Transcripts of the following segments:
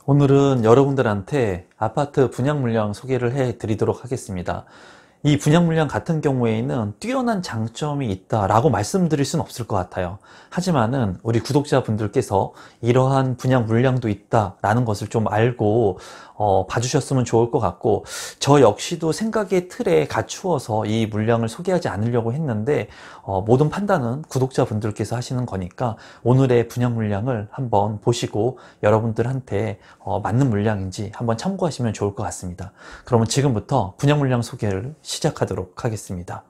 오늘은 여러분들한테 아파트 분양 물량 소개를 해 드리도록 하겠습니다. 이 분양 물량 같은 경우에는 뛰어난 장점이 있다라고 말씀드릴 수는 없을 것 같아요. 하지만은 우리 구독자분들께서 이러한 분양 물량도 있다라는 것을 좀 알고 봐주셨으면 좋을 것 같고, 저 역시도 생각의 틀에 갖추어서 이 물량을 소개하지 않으려고 했는데 모든 판단은 구독자분들께서 하시는 거니까 오늘의 분양 물량을 한번 보시고 여러분들한테 맞는 물량인지 한번 참고하시면 좋을 것 같습니다. 그러면 지금부터 분양 물량 소개를 시작하도록 하겠습니다.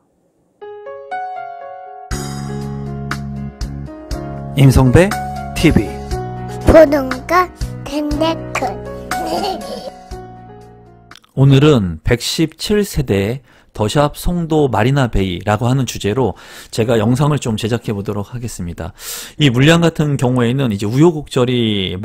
임성배 TV 보동과 덴데크 오늘은 117세대 더샵 송도 마리나베이라고 하는 주제로 제가 영상을 좀 제작해 보도록 하겠습니다. 이 물량 같은 경우에는 이제 우여곡절이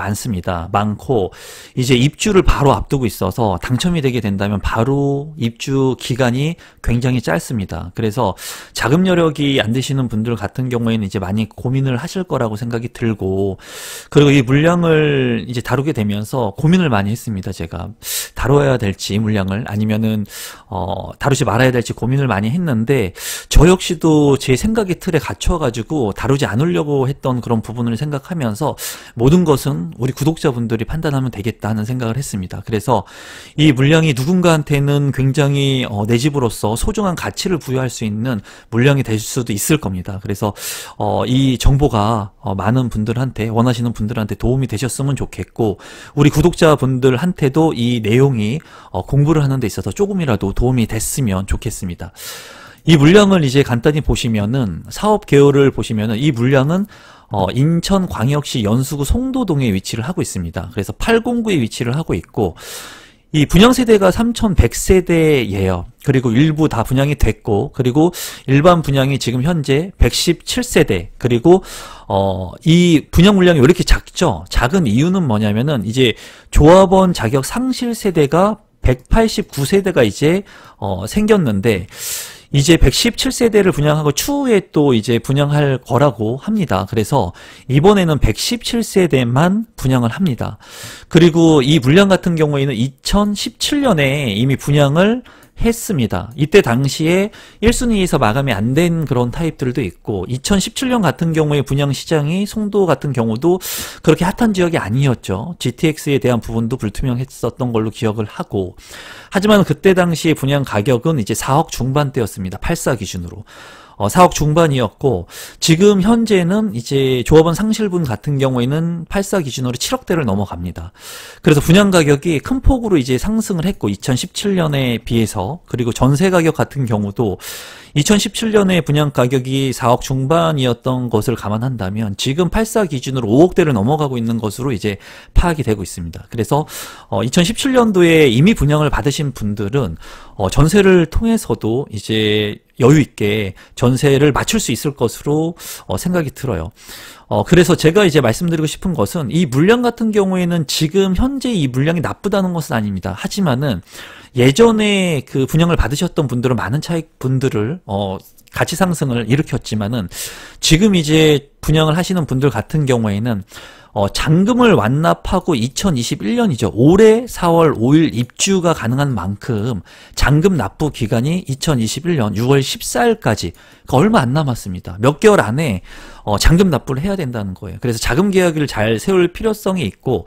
많고, 이제 입주를 바로 앞두고 있어서 당첨이 되게 된다면 바로 입주 기간이 굉장히 짧습니다. 그래서 자금 여력이 안 되시는 분들 같은 경우에는 이제 많이 고민을 하실 거라고 생각이 들고, 그리고 이 물량을 이제 다루게 되면서 고민을 많이 했습니다. 제가 다뤄야 될지 물량을 아니면은 다루지 말아야 될지 고민을 많이 했는데, 저 역시도 제 생각의 틀에 갇혀가지고 다루지 않으려고 했던 그런 부분을 생각하면서 모든 것은 우리 구독자분들이 판단하면 되겠다 하는 생각을 했습니다. 그래서 이 물량이 누군가한테는 굉장히 내 집으로서 소중한 가치를 부여할 수 있는 물량이 될 수도 있을 겁니다. 그래서 이 정보가 많은 분들한테, 원하시는 분들한테 도움이 되셨으면 좋겠고, 우리 구독자분들한테도 이 내용이 공부를 하는 데 있어서 조금이라도 도움이 됐으면 좋겠습니다. 이 물량을 이제 간단히 보시면은, 사업 개요를 보시면은 이 물량은 인천광역시 연수구 송도동에 위치를 하고 있습니다. 그래서 809에 위치를 하고 있고, 이 분양 세대가 3100세대예요. 그리고 일부 다 분양이 됐고, 그리고 일반 분양이 지금 현재 117세대. 그리고 이 분양 물량이 왜 이렇게 작죠? 작은 이유는 뭐냐면은 이제 조합원 자격 상실 세대가 189세대가 이제 생겼는데, 이제 117세대를 분양하고 추후에 또 이제 분양할 거라고 합니다. 그래서 이번에는 117세대만 분양을 합니다. 그리고 이 물량 같은 경우에는 2017년에 이미 분양을 했습니다. 이때 당시에 1순위에서 마감이 안 된 그런 타입들도 있고, 2017년 같은 경우에 분양 시장이 송도 같은 경우도 그렇게 핫한 지역이 아니었죠. GTX에 대한 부분도 불투명했었던 걸로 기억을 하고, 하지만 그때 당시에 분양 가격은 이제 4억 중반대였습니다. 84 기준으로. 4억 중반이었고, 지금 현재는 이제 조합원 상실분 같은 경우에는 84 기준으로 7억대를 넘어갑니다. 그래서 분양 가격이 큰 폭으로 이제 상승을 했고, 2017년에 비해서. 그리고 전세 가격 같은 경우도 2017년에 분양 가격이 4억 중반이었던 것을 감안한다면 지금 84 기준으로 5억대를 넘어가고 있는 것으로 이제 파악이 되고 있습니다. 그래서 2017년도에 이미 분양을 받으신 분들은 전세를 통해서도 이제 여유 있게 전세를 맞출 수 있을 것으로 생각이 들어요. 그래서 제가 이제 말씀드리고 싶은 것은, 이 물량 같은 경우에는 지금 현재 이 물량이 나쁘다는 것은 아닙니다. 하지만은 예전에 그 분양을 받으셨던 분들은 많은 차익 분들을 가치 상승을 일으켰지만은, 지금 이제 분양을 하시는 분들 같은 경우에는 잔금을 완납하고 2021년이죠. 올해 4월 5일 입주가 가능한 만큼 잔금 납부 기간이 2021년 6월 14일까지, 그러니까 얼마 안 남았습니다. 몇 개월 안에 잔금 납부를 해야 된다는 거예요. 그래서 자금 계약을 잘 세울 필요성이 있고,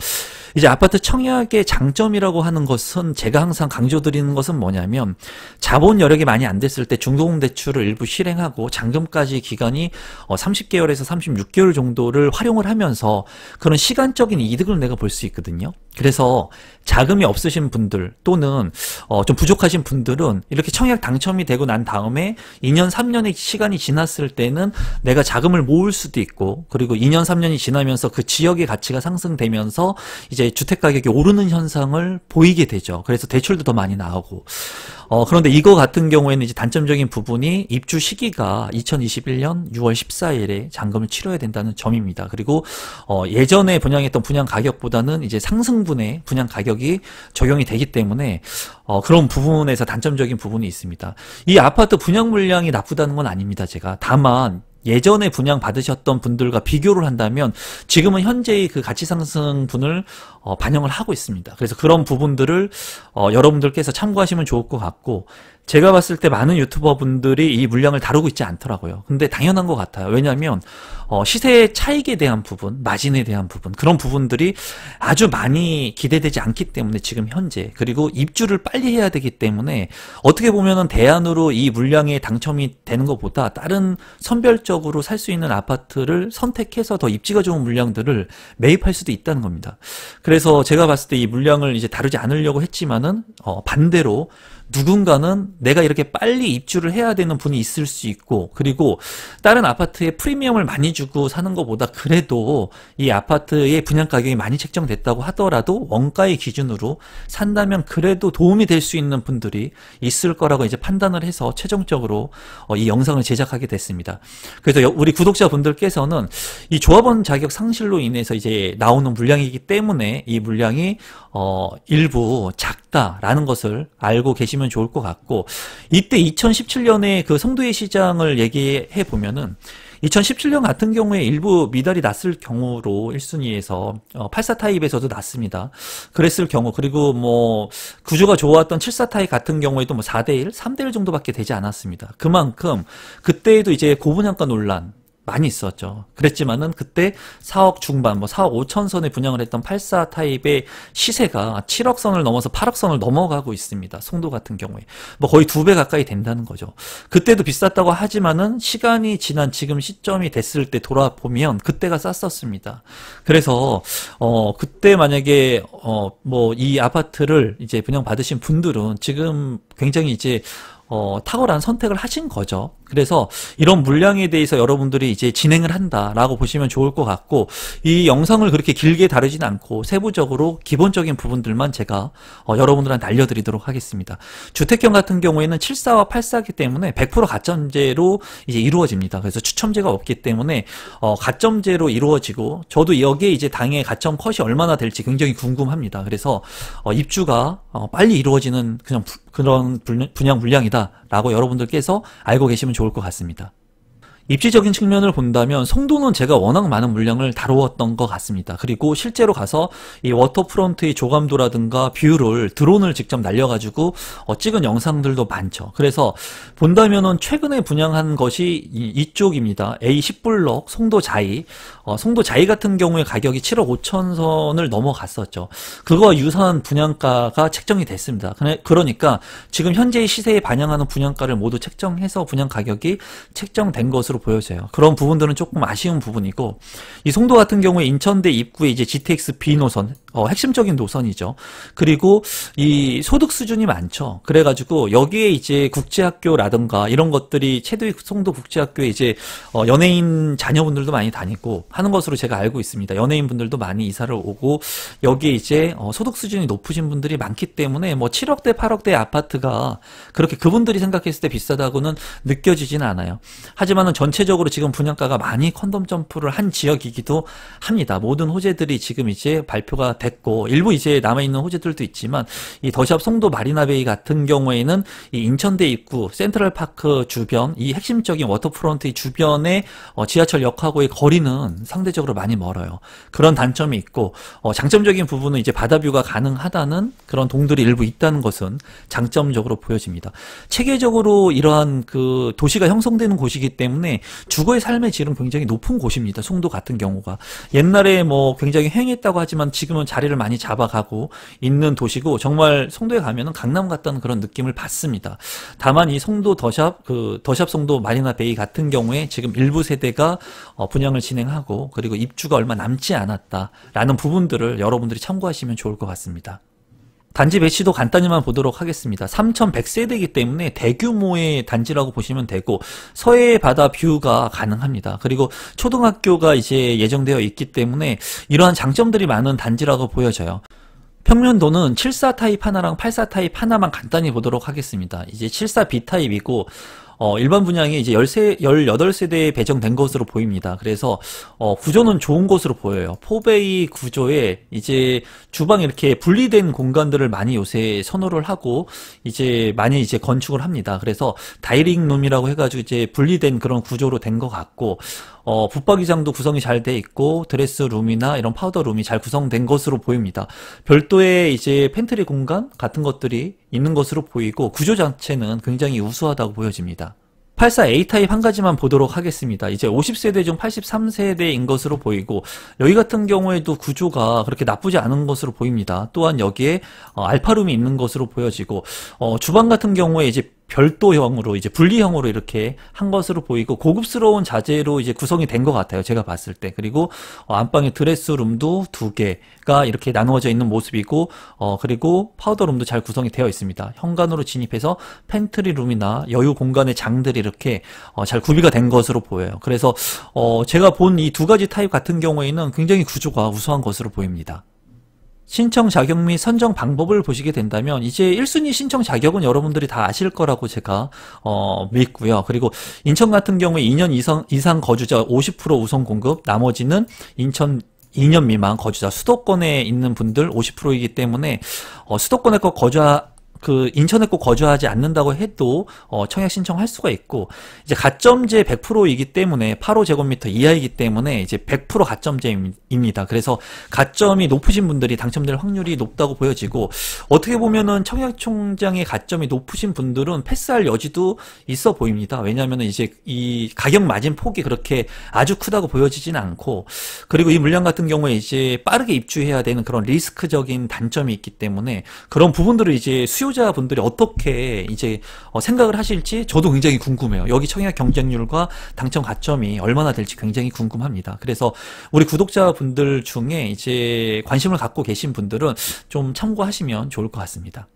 이제 아파트 청약의 장점이라고 하는 것은, 제가 항상 강조드리는 것은 뭐냐면, 자본 여력이 많이 안 됐을 때 중도금대출을 일부 실행하고 잔금까지 기간이 30개월에서 36개월 정도를 활용을 하면서 그런 시간적인 이득을 내가 볼 수 있거든요. 그래서 자금이 없으신 분들 또는 좀 부족하신 분들은 이렇게 청약 당첨이 되고 난 다음에 2년 3년의 시간이 지났을 때는 내가 자금을 모을 수도 있고, 그리고 2년 3년이 지나면서 그 지역의 가치가 상승되면서 이제 주택 가격이 오르는 현상을 보이게 되죠. 그래서 대출도 더 많이 나오고, 그런데 이거 같은 경우에는 이제 단점적인 부분이 입주 시기가 2021년 6월 14일에 잔금을 치러야 된다는 점입니다. 그리고 예전에 분양했던 분양 가격보다는 이제 상승분의 분양 가격이 적용이 되기 때문에 그런 부분에서 단점적인 부분이 있습니다. 이 아파트 분양 물량이 나쁘다는 건 아닙니다. 제가 다만 예전에 분양 받으셨던 분들과 비교를 한다면 지금은 현재의 그 가치 상승분을 반영을 하고 있습니다. 그래서 그런 부분들을 여러분들께서 참고하시면 좋을 것 같고, 제가 봤을 때 많은 유튜버 분들이 이 물량을 다루고 있지 않더라고요. 근데 당연한 것 같아요. 왜냐하면 시세 차익에 대한 부분, 마진에 대한 부분, 그런 부분들이 아주 많이 기대되지 않기 때문에 지금 현재, 그리고 입주를 빨리 해야 되기 때문에 어떻게 보면은 대안으로 이 물량에 당첨이 되는 것보다 다른 선별적으로 살 수 있는 아파트를 선택해서 더 입지가 좋은 물량들을 매입할 수도 있다는 겁니다. 그래서 제가 봤을 때 이 물량을 이제 다루지 않으려고 했지만은 반대로 누군가는 내가 이렇게 빨리 입주를 해야 되는 분이 있을 수 있고, 그리고 다른 아파트에 프리미엄을 많이 주고 사는 것보다 그래도 이 아파트의 분양 가격이 많이 책정됐다고 하더라도 원가의 기준으로 산다면 그래도 도움이 될 수 있는 분들이 있을 거라고 이제 판단을 해서 최종적으로 이 영상을 제작하게 됐습니다. 그래서 우리 구독자분들께서는 이 조합원 자격 상실로 인해서 이제 나오는 물량이기 때문에 이 물량이 일부 작다라는 것을 알고 계시면 좋을 것 같고, 이때 2017년에 그 송도의 시장을 얘기해 보면은 2017년 같은 경우에 일부 미달이 났을 경우로 1순위에서 84 타입에서도 났습니다. 그랬을 경우, 그리고 뭐 구조가 좋았던 74 타입 같은 경우에도 뭐 4대1, 3대1 정도밖에 되지 않았습니다. 그만큼 그때에도 이제 고분양가 논란 많이 있었죠. 그랬지만은 그때 4억 중반, 뭐 4억 5천 선에 분양을 했던 84 타입의 시세가 7억 선을 넘어서 8억 선을 넘어가고 있습니다. 송도 같은 경우에. 뭐 거의 2배 가까이 된다는 거죠. 그때도 비쌌다고 하지만은 시간이 지난 지금 시점이 됐을 때 돌아보면 그때가 쌌었습니다. 그래서, 그때 만약에, 뭐 이 아파트를 이제 분양 받으신 분들은 지금 굉장히 이제 탁월한 선택을 하신 거죠. 그래서 이런 물량에 대해서 여러분들이 이제 진행을 한다라고 보시면 좋을 것 같고, 이 영상을 그렇게 길게 다루진 않고 세부적으로 기본적인 부분들만 제가 여러분들한테 알려드리도록 하겠습니다. 주택형 같은 경우에는 74와 84이기 때문에 100% 가점제로 이제 이루어집니다. 그래서 추첨제가 없기 때문에 가점제로 이루어지고, 저도 여기에 이제 당의 가점 컷이 얼마나 될지 굉장히 궁금합니다. 그래서 입주가 빨리 이루어지는 그런 분양 물량이다라고 여러분들께서 알고 계시면 좋을 것 같습니다. 입지적인 측면을 본다면 송도는 제가 워낙 많은 물량을 다루었던 것 같습니다. 그리고 실제로 가서 이 워터프론트의 조감도라든가 뷰를 드론을 직접 날려가지고 찍은 영상들도 많죠. 그래서 본다면은 최근에 분양한 것이 이쪽입니다. A10블럭 송도 자이. 송도 자이 같은 경우에 가격이 7억 5천 선을 넘어갔었죠. 그거와 유사한 분양가가 책정이 됐습니다. 그러니까 지금 현재의 시세에 반영하는 분양가를 모두 책정해서 분양 가격이 책정된 것으로 보여져요. 그런 부분들은 조금 아쉬운 부분이고, 이 송도 같은 경우에 인천대 입구에 이제 GTX B 노선, 핵심적인 노선이죠. 그리고 이 소득 수준이 많죠. 그래가지고 여기에 이제 국제학교라든가 이런 것들이 최도익 송도 국제학교에 이제 연예인 자녀분들도 많이 다니고 하는 것으로 제가 알고 있습니다. 연예인 분들도 많이 이사를 오고, 여기에 이제 소득 수준이 높으신 분들이 많기 때문에 뭐 7억대 8억대 아파트가 그렇게 그분들이 생각했을 때 비싸다고는 느껴지진 않아요. 하지만은 전체적으로 지금 분양가가 많이 컨덤 점프를 한 지역이기도 합니다. 모든 호재들이 지금 이제 발표가 됐고, 일부 이제 남아있는 호재들도 있지만, 이 더샵 송도 마리나베이 같은 경우에는 이 인천대 입구, 센트럴파크 주변, 이 핵심적인 워터프론트 주변의 지하철역하고의 거리는 상대적으로 많이 멀어요. 그런 단점이 있고, 장점적인 부분은 이제 바다뷰가 가능하다는 그런 동들이 일부 있다는 것은 장점적으로 보여집니다. 체계적으로 이러한 그 도시가 형성되는 곳이기 때문에 주거의 삶의 질은 굉장히 높은 곳입니다. 송도 같은 경우가. 옛날에 뭐 굉장히 횡했다고 하지만 지금은 자리를 많이 잡아가고 있는 도시고, 정말 송도에 가면은 강남 같다는 그런 느낌을 받습니다. 다만 이 송도 더샵 송도 마리나 베이 같은 경우에 지금 일부 세대가 분양을 진행하고, 그리고 입주가 얼마 남지 않았다라는 부분들을 여러분들이 참고하시면 좋을 것 같습니다. 단지 배치도 간단히만 보도록 하겠습니다. 3,100세대이기 때문에 대규모의 단지라고 보시면 되고, 서해 바다 뷰가 가능합니다. 그리고 초등학교가 이제 예정되어 있기 때문에 이러한 장점들이 많은 단지라고 보여져요. 평면도는 74 타입 하나랑 84 타입 하나만 간단히 보도록 하겠습니다. 이제 74 B 타입이고, 일반 분양이 이제 18세대에 배정된 것으로 보입니다. 그래서 구조는 좋은 것으로 보여요. 4베이 구조에 이제 주방에 이렇게 분리된 공간들을 많이 요새 선호를 하고 이제 많이 이제 건축을 합니다. 그래서 다이닝 룸이라고 해가지고 이제 분리된 그런 구조로 된 것 같고, 붙박이장도 구성이 잘 돼 있고 드레스룸이나 이런 파우더룸이 잘 구성된 것으로 보입니다. 별도의 이제 팬트리 공간 같은 것들이 있는 것으로 보이고 구조 자체는 굉장히 우수하다고 보여집니다. 84A 타입 한 가지만 보도록 하겠습니다. 이제 50세대 중 83세대인 것으로 보이고, 여기 같은 경우에도 구조가 그렇게 나쁘지 않은 것으로 보입니다. 또한 여기에 알파룸이 있는 것으로 보여지고, 주방 같은 경우에 이제 별도형으로 이제 분리형으로 이렇게 한 것으로 보이고 고급스러운 자재로 이제 구성이 된 것 같아요. 제가 봤을 때. 그리고 안방에 드레스룸도 2개가 이렇게 나누어져 있는 모습이고, 그리고 파우더룸도 잘 구성이 되어 있습니다. 현관으로 진입해서 팬트리룸이나 여유 공간의 장들이 이렇게 잘 구비가 된 것으로 보여요. 그래서 제가 본 이 두 가지 타입 같은 경우에는 굉장히 구조가 우수한 것으로 보입니다. 신청 자격 및 선정 방법을 보시게 된다면 이제 1순위 신청 자격은 여러분들이 다 아실 거라고 제가 믿고요. 그리고 인천 같은 경우에 2년 이상 거주자 50% 우선 공급, 나머지는 인천 2년 미만 거주자, 수도권에 있는 분들 50%이기 때문에 수도권에 꼭 인천에 꼭 거주하지 않는다고 해도 청약 신청할 수가 있고, 이제 가점제 100%이기 때문에 8호제곱미터 이하이기 때문에 이제 100% 가점제입니다. 그래서 가점이 높으신 분들이 당첨될 확률이 높다고 보여지고, 어떻게 보면은 청약총장의 가점이 높으신 분들은 패스할 여지도 있어 보입니다. 왜냐하면 이제 이 가격 마진 폭이 그렇게 아주 크다고 보여지진 않고, 그리고 이 물량 같은 경우에 이제 빠르게 입주해야 되는 그런 리스크적인 단점이 있기 때문에 그런 부분들을 이제 수요자분들이 어떻게 이제 생각을 하실지 저도 굉장히 궁금해요. 여기 청약 경쟁률과 당첨 가점이 얼마나 될지 굉장히 궁금합니다. 그래서 우리 구독자분들 중에 이제 관심을 갖고 계신 분들은 좀 참고하시면 좋을 것 같습니다.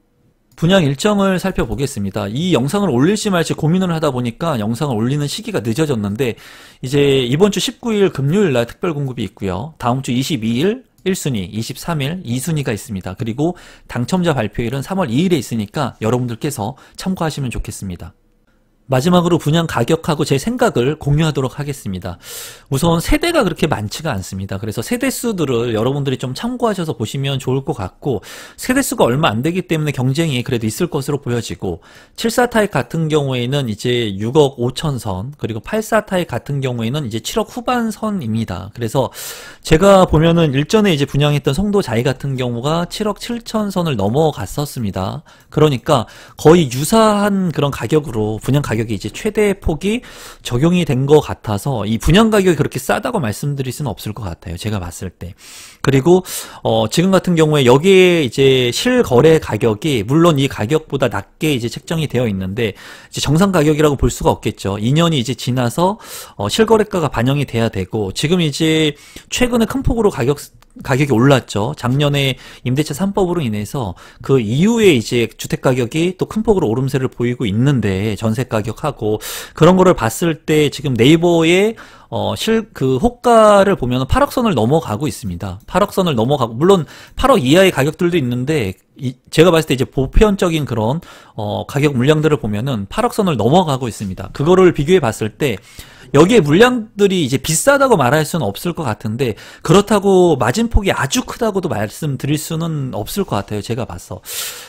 분양 일정을 살펴보겠습니다. 이 영상을 올릴지 말지 고민을 하다 보니까 영상을 올리는 시기가 늦어졌는데, 이제 이번 주 19일 금요일 날 특별 공급이 있고요. 다음 주 22일 1순위, 23일 2순위가 있습니다. 그리고 당첨자 발표일은 3월 2일에 있으니까 여러분들께서 참고하시면 좋겠습니다. 마지막으로 분양 가격하고 제 생각을 공유하도록 하겠습니다. 우선 세대가 그렇게 많지가 않습니다. 그래서 세대수들을 여러분들이 좀 참고하셔서 보시면 좋을 것 같고, 세대수가 얼마 안 되기 때문에 경쟁이 그래도 있을 것으로 보여지고, 74 타입 같은 경우에는 이제 6억 5천 선, 그리고 84 타입 같은 경우에는 이제 7억 후반 선입니다. 그래서 제가 보면은 일전에 이제 분양했던 성도 자이 같은 경우가 7억 7천 선을 넘어갔었습니다. 그러니까 거의 유사한 그런 가격으로 분양 가격이 이제 최대 폭이 적용이 된 것 같아서 이 분양 가격이 그렇게 싸다고 말씀드릴 수는 없을 것 같아요. 제가 봤을 때. 그리고 지금 같은 경우에 여기에 이제 실거래 가격이 물론 이 가격보다 낮게 이제 책정이 되어 있는데, 이제 정상 가격이라고 볼 수가 없겠죠. 2년이 이제 지나서 실거래가가 반영이 돼야 되고, 지금 이제 최근에 큰 폭으로 가격이 올랐죠. 작년에 임대차 3법으로 인해서 그 이후에 이제 주택 가격이 또 큰 폭으로 오름세를 보이고 있는데, 전세 가격하고 그런 거를 봤을 때 지금 네이버에 호가를 보면 8억 선을 넘어가고 있습니다. 8억 선을 넘어가고, 물론 8억 이하의 가격들도 있는데, 제가 봤을 때 이제 보편적인 그런 가격 물량들을 보면은 8억 선을 넘어가고 있습니다. 그거를 비교해 봤을 때 여기에 물량들이 이제 비싸다고 말할 수는 없을 것 같은데, 그렇다고 마진폭이 아주 크다고도 말씀드릴 수는 없을 것 같아요. 제가 봐서.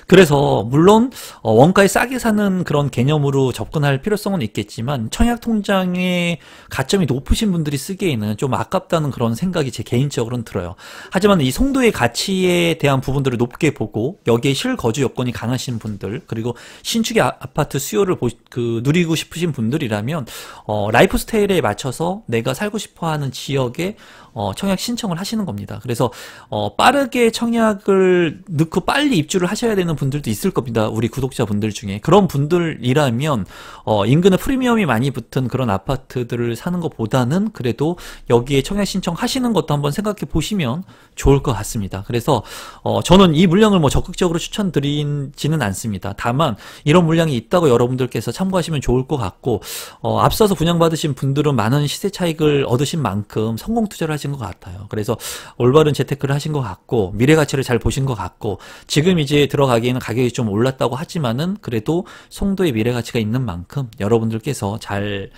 그래서 물론 원가에 싸게 사는 그런 개념으로 접근할 필요성은 있겠지만, 청약통장의 가점이 높으신 분들이 쓰기에는 좀 아깝다는 그런 생각이 제 개인적으로는 들어요. 하지만 이 송도의 가치에 대한 부분들을 높게 보고, 여기에 실거주 여건이 강하신 분들, 그리고 신축의 아파트 수요를 누리고 싶으신 분들이라면 라이프 스타일에 맞춰서 내가 살고 싶어하는 지역에 청약 신청을 하시는 겁니다. 그래서 빠르게 청약을 넣고 빨리 입주를 하셔야 되는 분들도 있을 겁니다. 우리 구독자분들 중에. 그런 분들이라면 인근에 프리미엄이 많이 붙은 그런 아파트들을 사는 것보다 보다는 그래도 여기에 청약 신청하시는 것도 한번 생각해 보시면 좋을 것 같습니다. 그래서 저는 이 물량을 뭐 적극적으로 추천드리지는 않습니다. 다만 이런 물량이 있다고 여러분들께서 참고하시면 좋을 것 같고, 앞서서 분양받으신 분들은 많은 시세 차익을 얻으신 만큼 성공 투자를 하신 것 같아요. 그래서 올바른 재테크를 하신 것 같고, 미래 가치를 잘 보신 것 같고, 지금 이제 들어가기에는 가격이 좀 올랐다고 하지만은 그래도 송도의 미래 가치가 있는 만큼 여러분들께서 잘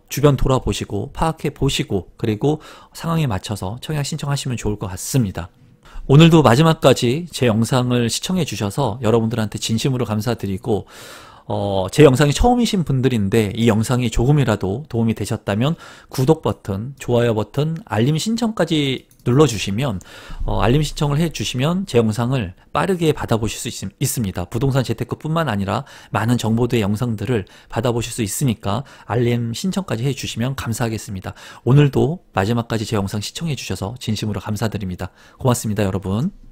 주변 돌아보시고 파악해 보시고, 그리고 상황에 맞춰서 청약 신청하시면 좋을 것 같습니다. 오늘도 마지막까지 제 영상을 시청해 주셔서 여러분들한테 진심으로 감사드리고, 제 영상이 처음이신 분들인데 이 영상이 조금이라도 도움이 되셨다면 구독 버튼, 좋아요 버튼, 알림 신청까지 눌러주시면, 알림 신청을 해주시면 제 영상을 빠르게 받아보실 수 있습니다. 부동산 재테크뿐만 아니라 많은 정보들의 영상들을 받아보실 수 있으니까 알림 신청까지 해주시면 감사하겠습니다. 오늘도 마지막까지 제 영상 시청해 주셔서 진심으로 감사드립니다. 고맙습니다, 여러분.